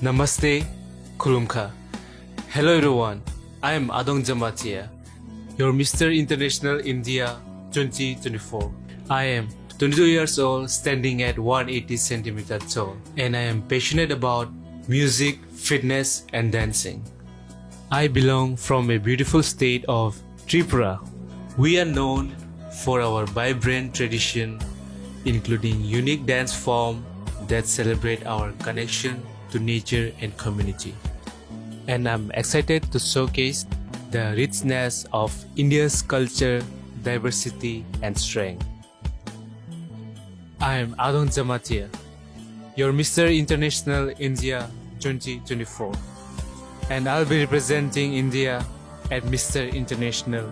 Namaste, Kulumka. Hello everyone, I am Adong Jamatia, your Mr. International India 2024. I am 22 years old, standing at 180 centimeters tall, and I am passionate about music, fitness and dancing. I belong from a beautiful state of Tripura. We are known for our vibrant tradition, including unique dance form that celebrate our connection to nature and community. And I'm excited to showcase the richness of India's culture, diversity and strength. I am Adong Jamatia, your Mr. International India 2024, and I'll be representing India at Mr. International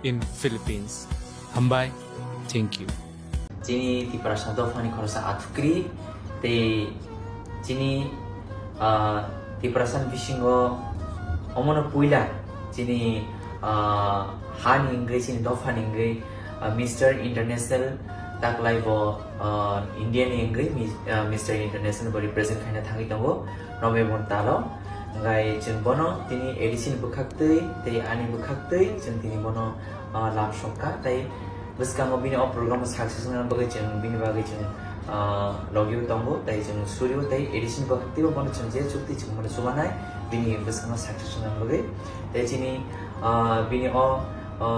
in Philippines. Hambai, thank you. Jini ti prasado fani khorosa athukri te jini ti prasan bisingo omono puila jini han ingre jini dofan ingre Mr. International taklai bo Indiani ingre Mr. International bo represent khaina thangi tongo November talo ngai jeng bono tini edition bukhaktei te ani bukhaktei jeng tini bono lab shokka tai Bersama bini program success dengan bagai jeng bini bagai jeng logio Tongo tai jeng Suryo tai edition bakti bo mana jeng je cukti jeng mana sumanai bini bersama success dengan bagai tai jini bini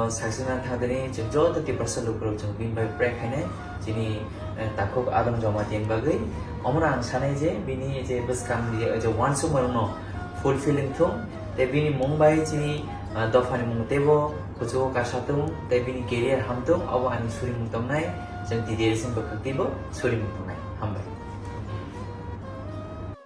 success dengan thadani jeng jo tati persen lukro jeng bini bagai break hai jini takok Adong Jamatia bagai omra ang sanai je bini je bersama dia je one summer no fulfilling thung tai bini Mumbai jini dofani mungtebo kucu kasatung tai bini career hamtung awa ani suri mungtongnai jeng ti derisin bakaktibo suri mungtongnai hambai